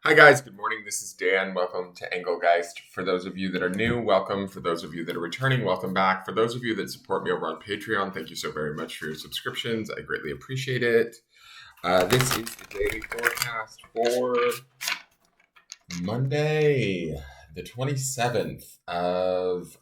Hi guys, good morning. This is Dan. Welcome to Engelgeist. For those of you that are new, welcome. For those of you that are returning, welcome back. For those of you that support me over on Patreon, thank you so very much for your subscriptions. I greatly appreciate it. This is the daily forecast for Monday, the 27th of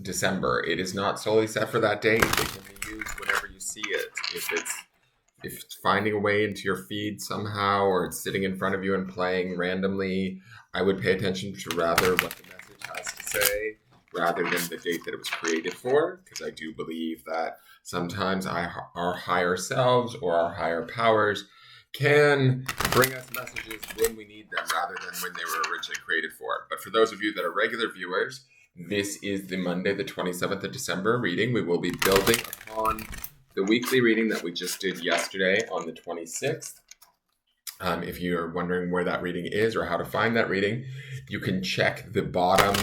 December. It is not solely set for that date. It can be used whenever you see it. If it's finding a way into your feed somehow, or it's sitting in front of you and playing randomly, I would pay attention to rather what the message has to say rather than the date that it was created for, because I do believe that sometimes our higher selves or our higher powers can bring us messages when we need them rather than when they were originally created for. But for those of you that are regular viewers, this is the Monday, the 27th of December reading. We will be building upon the weekly reading that we just did yesterday on the 26th. If you're wondering where that reading is or how to find that reading, you can check the bottom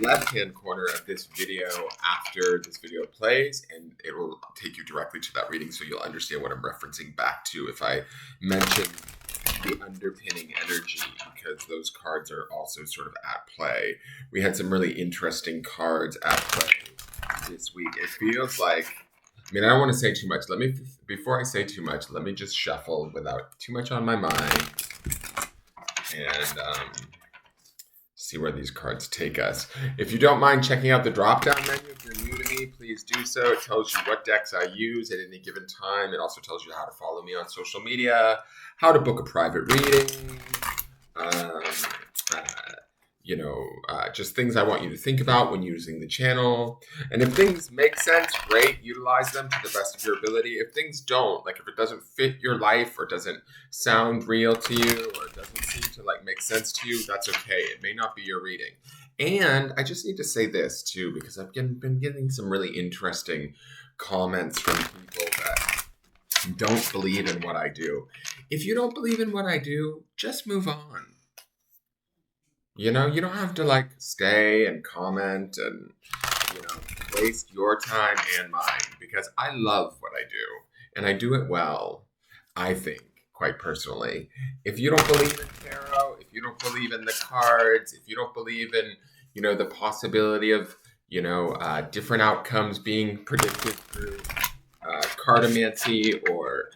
left-hand corner of this video after this video plays, and it will take you directly to that reading so you'll understand what I'm referencing back to if I mention the underpinning energy, because those cards are also sort of at play. We had some really interesting cards at play this week. It feels like, I don't want to say too much. Before I say too much, let me just shuffle without too much on my mind and see where these cards take us. If you don't mind checking out the drop-down menu, if you're new to me, please do so. It tells you what decks I use at any given time. It also tells you how to follow me on social media, how to book a private reading, just things I want you to think about when using the channel. And if things make sense, great, utilize them to the best of your ability. If things don't, like if it doesn't fit your life or doesn't sound real to you or it doesn't seem to make sense to you, that's okay. It may not be your reading. And I just need to say this too, because I've been getting some really interesting comments from people that don't believe in what I do. If you don't believe in what I do, just move on. You don't have to stay and comment and, waste your time and mine, because I love what I do and I do it well, I think, quite personally. If you don't believe in tarot, if you don't believe in the cards, if you don't believe in, the possibility of, different outcomes being predicted through cartomancy or,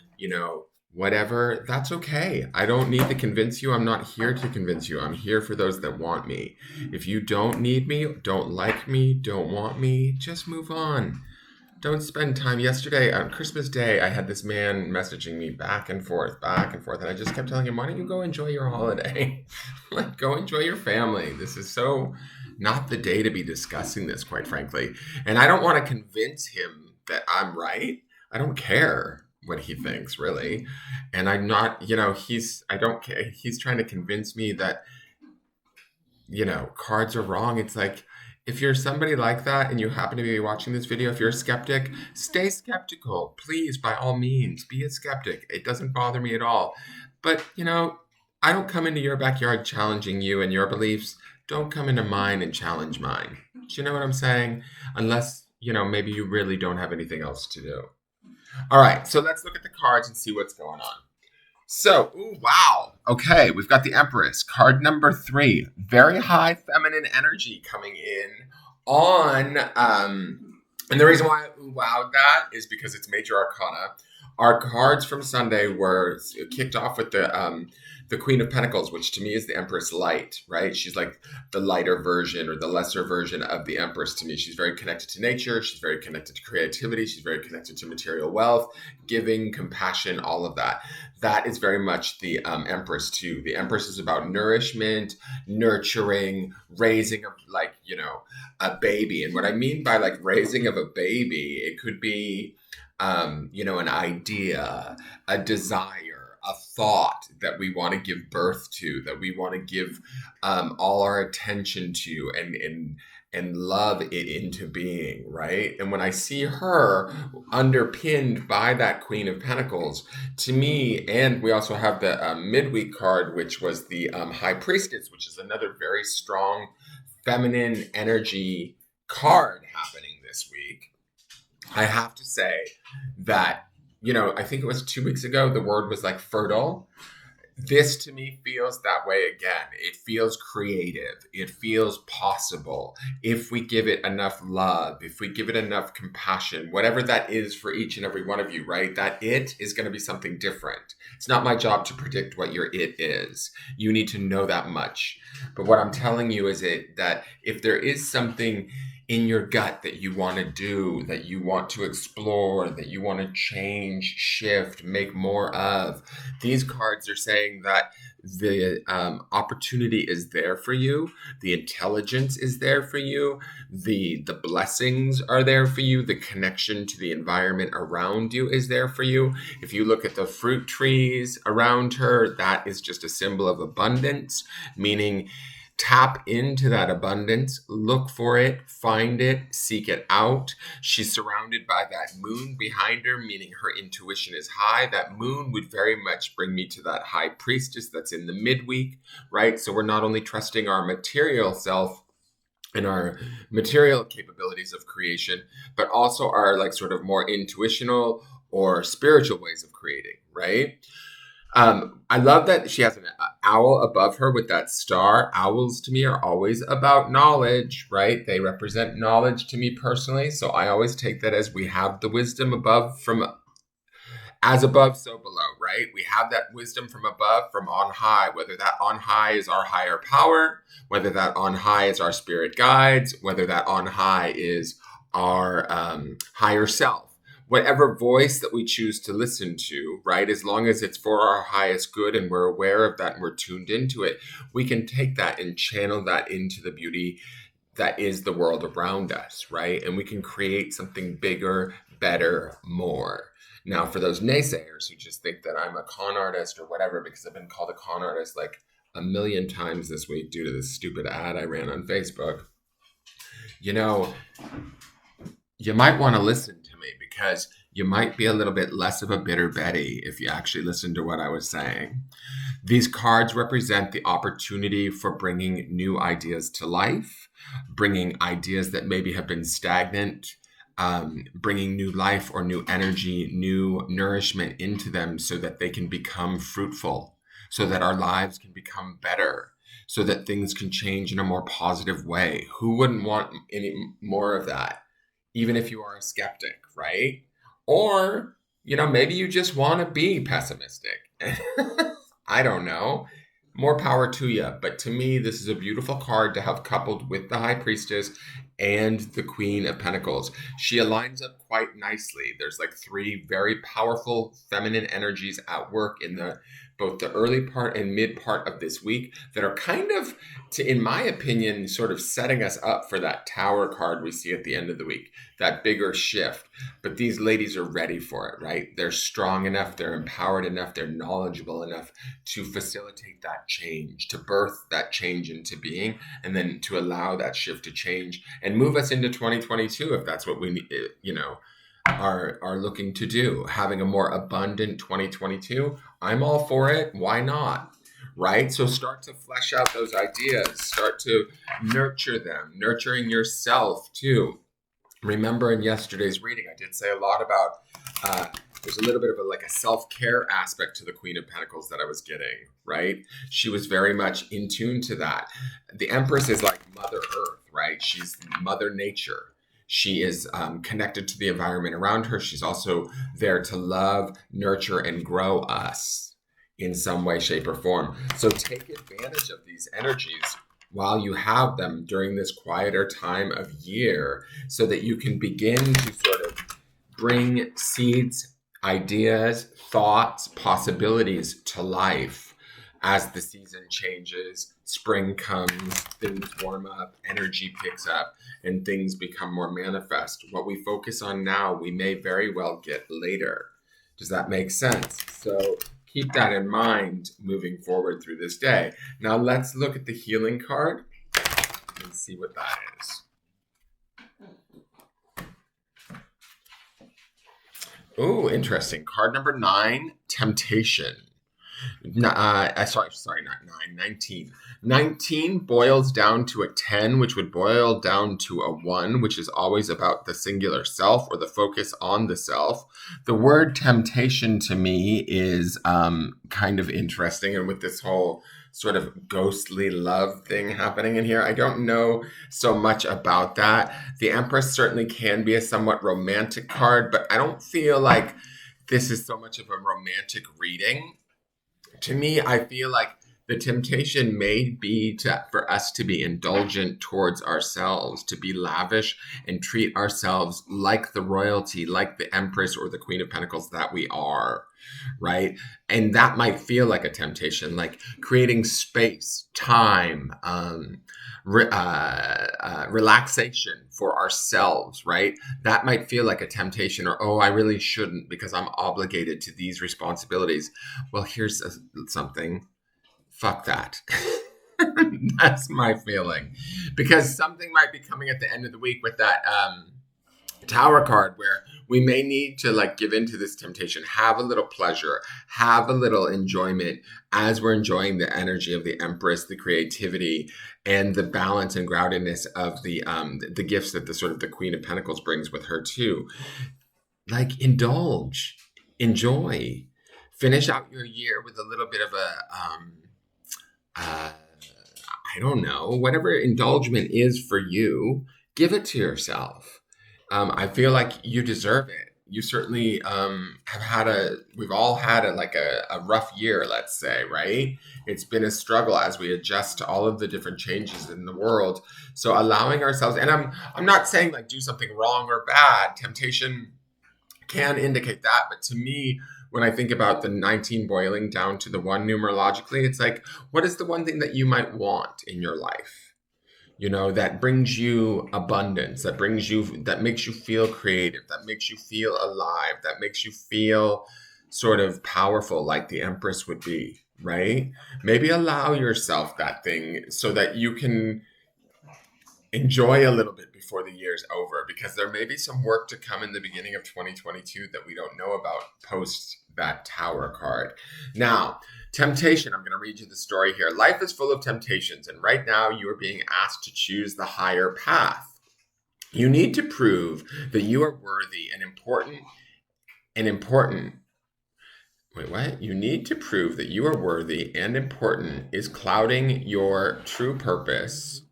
whatever, that's okay. I don't need to convince you. I'm not here to convince you. I'm here for those that want me. If you don't need me, don't like me, don't want me, just move on. Don't spend time. Yesterday, on Christmas Day, I had this man messaging me back and forth, and I just kept telling him, why don't you go enjoy your holiday? Go enjoy your family. This is so not the day to be discussing this, quite frankly. And I don't want to convince him that I'm right. I don't care what he thinks, really. And I'm not, I don't care. He's trying to convince me that, cards are wrong. It's like, if you're somebody like that and you happen to be watching this video, if you're a skeptic, stay skeptical. Please, by all means, be a skeptic. It doesn't bother me at all. But, I don't come into your backyard challenging you and your beliefs. Don't come into mine and challenge mine. Do you know what I'm saying? Unless, maybe you really don't have anything else to do. All right, so let's look at the cards and see what's going on. So, ooh, wow. Okay, we've got the Empress, card number 3. Very high feminine energy coming in on, and the reason why I wowed that is because it's Major Arcana. Our cards from Sunday were kicked off with the Queen of Pentacles, which to me is the Empress Light, right? She's like the lighter version or the lesser version of the Empress to me. She's very connected to nature. She's very connected to creativity. She's very connected to material wealth, giving, compassion, all of that. That is very much the Empress too. The Empress is about nourishment, nurturing, raising of a baby. And what I mean by raising of a baby, it could be, an idea, a desire, a thought that we want to give birth to, that we want to give all our attention to and love it into being, right? And when I see her underpinned by that Queen of Pentacles, to me, and we also have the midweek card, which was the High Priestess, which is another very strong feminine energy card happening this week. I have to say that, I think it was 2 weeks ago, the word was fertile. This to me feels that way again. It feels creative. It feels possible. If we give it enough love, if we give it enough compassion, whatever that is for each and every one of you, right? That it is going to be something different. It's not my job to predict what your it is. You need to know that much. But what I'm telling you is that if there is something in your gut that you want to do, that you want to explore, that you want to change, shift, make more of, these cards are saying that the opportunity is there for you, the intelligence is there for you, the blessings are there for you, the connection to the environment around you is there for you. If you look at the fruit trees around her, that is just a symbol of abundance, meaning tap into that abundance, look for it, find it, seek it out. She's surrounded by that moon behind her, meaning her intuition is high. That moon would very much bring me to that high priestess that's in the midweek, right? So we're not only trusting our material self and our material capabilities of creation, but also our like sort of more intuitional or spiritual ways of creating, right? I love that she has an owl above her with that star. Owls to me are always about knowledge, right? They represent knowledge to me personally. So I always take that as we have the wisdom above from as above, so below, right? We have that wisdom from above, from on high, whether that on high is our higher power, whether that on high is our spirit guides, whether that on high is our higher self. Whatever voice that we choose to listen to, right? As long as it's for our highest good and we're aware of that and we're tuned into it, we can take that and channel that into the beauty that is the world around us, right? And we can create something bigger, better, more. Now, for those naysayers who just think that I'm a con artist or whatever, because I've been called a con artist like a million times this week due to this stupid ad I ran on Facebook, you know, you might want to listen to me because you might be a little bit less of a bitter Betty if you actually listen to what I was saying. These cards represent the opportunity for bringing new ideas to life, bringing ideas that maybe have been stagnant, bringing new life or new energy, new nourishment into them so that they can become fruitful, so that our lives can become better, so that things can change in a more positive way. Who wouldn't want any more of that? Even if you are a skeptic, right? Or, maybe you just want to be pessimistic. I don't know. More power to you. But to me, this is a beautiful card to have coupled with the High Priestess and the Queen of Pentacles. She aligns up quite nicely. There's like three very powerful feminine energies at work in both the early part and mid part of this week that are kind of, in my opinion, sort of setting us up for that Tower card we see at the end of the week, that bigger shift. But these ladies are ready for it, right? They're strong enough, they're empowered enough, they're knowledgeable enough to facilitate that change, to birth that change into being, and then to allow that shift to change and move us into 2022 if that's what we need, are looking to do. Having a more abundant 2022, I'm all for it. Why not? Right? So start to flesh out those ideas, start to nurture them, nurturing yourself too. Remember in yesterday's reading, I did say a lot about there's a little bit of a self-care aspect to the Queen of Pentacles that I was getting, right? She was very much in tune to that. The Empress is like Mother Earth, right? She's Mother Nature. She is connected to the environment around her. She's also there to love, nurture, and grow us in some way, shape, or form. So take advantage of these energies while you have them during this quieter time of year so that you can begin to sort of bring seeds, ideas, thoughts, possibilities to life as the season changes, spring comes, things warm up, energy picks up, and things become more manifest. What we focus on now, we may very well get later. Does that make sense? So keep that in mind moving forward through this day. Now let's look at the healing card and see what that is. Oh, interesting. Card number 9, Temptation. Sorry, not 9, 19. 19 boils down to a 10, which would boil down to a 1, which is always about the singular self or the focus on the self. The word temptation to me is kind of interesting. And with this whole sort of ghostly love thing happening in here, I don't know so much about that. The Empress certainly can be a somewhat romantic card, but I don't feel like this is so much of a romantic reading. To me, I feel like the temptation may be for us to be indulgent towards ourselves, to be lavish and treat ourselves like the royalty, like the Empress or the Queen of Pentacles that we are, right? And that might feel like a temptation, like creating space, time, relaxation for ourselves, right? That might feel like a temptation, or, oh, I really shouldn't because I'm obligated to these responsibilities. Well, here's something. Fuck that. That's my feeling. Because something might be coming at the end of the week with that Tower card where we may need to like give into this temptation, have a little pleasure, have a little enjoyment as we're enjoying the energy of the Empress, the creativity, and the balance and groundedness of the gifts that the sort of the Queen of Pentacles brings with her too. Like indulge, enjoy, finish out your year with a little bit of I don't know, whatever indulgence is for you, give it to yourself. I feel like you deserve it. You certainly we've all had a rough year, let's say, right? It's been a struggle as we adjust to all of the different changes in the world. So allowing ourselves, and I'm not saying like do something wrong or bad. Temptation can indicate that, but to me, when I think about the 19 boiling down to the 1 numerologically, it's like, what is the one thing that you might want in your life? That brings you abundance, that makes you feel creative, that makes you feel alive, that makes you feel sort of powerful like the Empress would be, right? Maybe allow yourself that thing so that you can enjoy a little bit before the year's over, because there may be some work to come in the beginning of 2022 that we don't know about post that Tower card. Now, temptation, I'm going to read you the story here. Life is full of temptations, and right now you are being asked to choose the higher path. You need to prove that you are worthy and important. Wait, what? You need to prove that you are worthy and important is clouding your true purpose.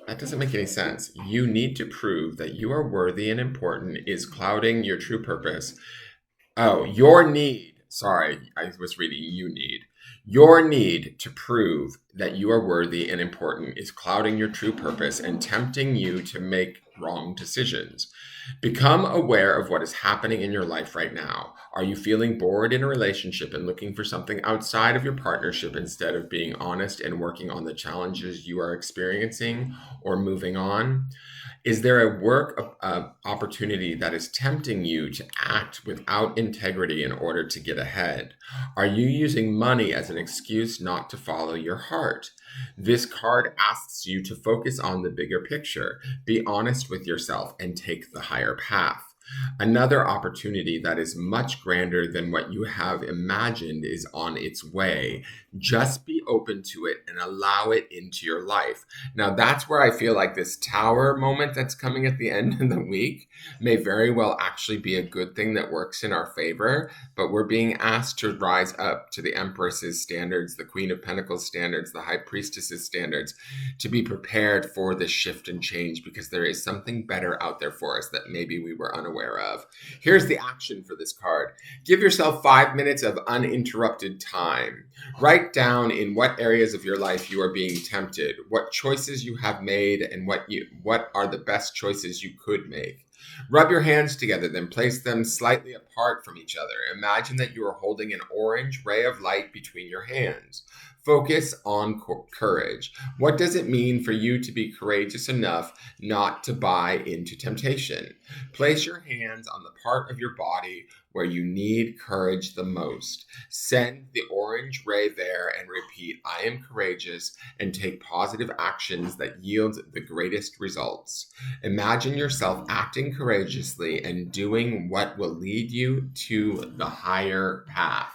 That doesn't make any sense. You need to prove that you are worthy and important is clouding your true purpose. Oh, your need. Sorry, I was reading you need. Your need to prove that you are worthy and important is clouding your true purpose and tempting you to make wrong decisions. Become aware of what is happening in your life right now. Are you feeling bored in a relationship and looking for something outside of your partnership instead of being honest and working on the challenges you are experiencing or moving on? Is there a work opportunity that is tempting you to act without integrity in order to get ahead? Are you using money as an excuse not to follow your heart? This card asks you to focus on the bigger picture, be honest with yourself, and take the higher path. Another opportunity that is much grander than what you have imagined is on its way. Just be open to it and allow it into your life. Now, that's where I feel like this Tower moment that's coming at the end of the week may very well actually be a good thing that works in our favor, but we're being asked to rise up to the Empress's standards, the Queen of Pentacles standards, the High Priestess's standards, to be prepared for this shift and change, because there is something better out there for us that maybe we were unaware of. Here's the action for this card. Give yourself 5 minutes of uninterrupted time. Write down in what areas of your life you are being tempted, what choices you have made, and what are the best choices you could make. Rub your hands together, then place them slightly apart from each other. Imagine that you are holding an orange ray of light between your hands. Focus on courage. What does it mean for you to be courageous enough not to buy into temptation? Place your hands on the part of your body where you need courage the most. Send the orange ray there and repeat, I am courageous, and take positive actions that yield the greatest results. Imagine yourself acting courageously and doing what will lead you to the higher path.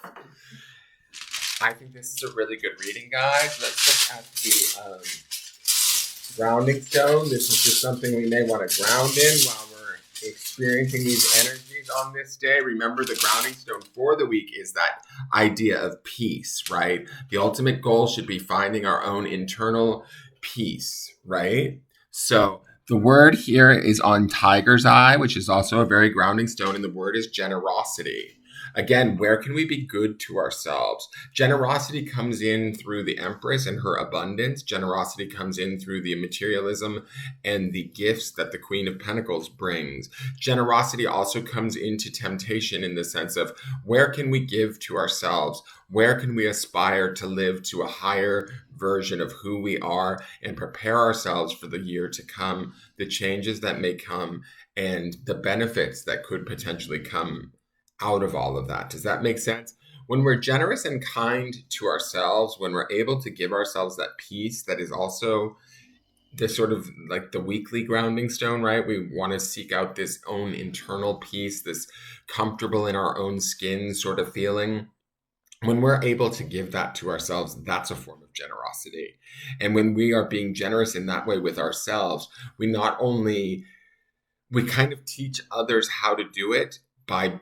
I think this is a really good reading, guys. Let's look at the grounding stone. This is just something we may want to ground in while we're experiencing these energies on this day. Remember, the grounding stone for the week is that idea of peace, right? The ultimate goal should be finding our own internal peace, right? So the word here is on tiger's eye, which is also a very grounding stone, and the word is generosity. Again, where can we be good to ourselves? Generosity comes in through the Empress and her abundance. Generosity comes in through the materialism and the gifts that the Queen of Pentacles brings. Generosity also comes into temptation in the sense of where can we give to ourselves? Where can we aspire to live to a higher version of who we are and prepare ourselves for the year to come, the changes that may come, and the benefits that could potentially come out of all of that? Does that make sense? When we're generous and kind to ourselves, when we're able to give ourselves that peace that is also this sort of like the weekly grounding stone, right? We want to seek out this own internal peace, this comfortable in our own skin sort of feeling. When we're able to give that to ourselves, that's a form of generosity. And when we are being generous in that way with ourselves, we not only we kind of teach others how to do it by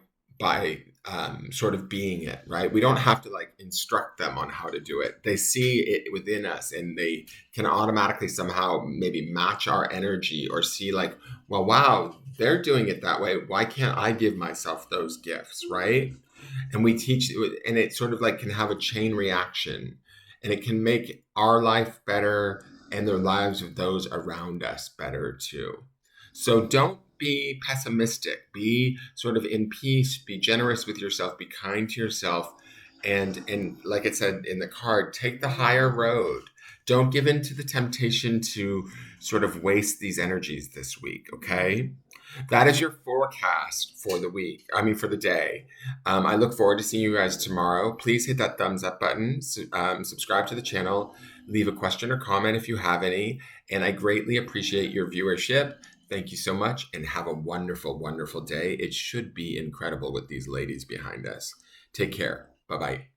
sort of being it, right? We don't have to like instruct them on how to do it. They see it within us and they can automatically somehow maybe match our energy or see like, well, wow, they're doing it that way. Why can't I give myself those gifts, right? And we teach, and it sort of like can have a chain reaction and it can make our life better and the lives of those around us better too. So don't be pessimistic. Be sort of in peace. Be generous with yourself. Be kind to yourself. And like it said in the card, take the higher road. Don't give in to the temptation to sort of waste these energies this week. Okay. That is your forecast for the week. I mean, for the day. I look forward to seeing you guys tomorrow. Please hit that thumbs up button. Subscribe to the channel. Leave a question or comment if you have any. And I greatly appreciate your viewership. Thank you so much and have a wonderful, wonderful day. It should be incredible with these ladies behind us. Take care. Bye bye.